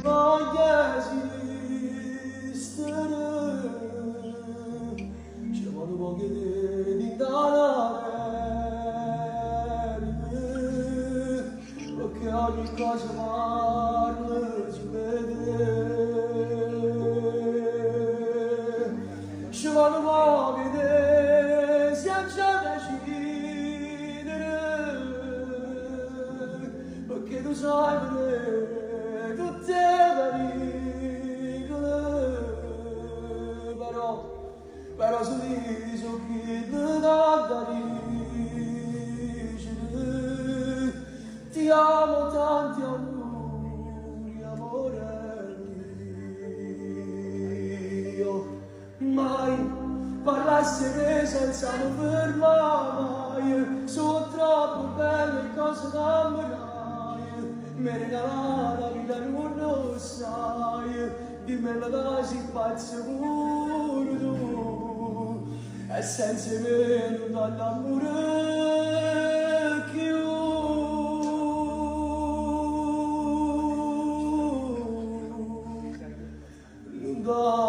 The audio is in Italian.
voglio esistere, c'è modo poche di indagare, perché ogni cosa parla si vede. Ci voglio poche senza decidere, perché tu sai vedere tutte le pericole, però se dici che ti dà da dire, ti amo tanti auguri, amore mio, mai parlasse senza non fermare, sono troppo belle cose da ammirare, mi regalare la vita non lo sai, dimmela da si pazzo pure tu, e senza me non dà l'amore più. Non dà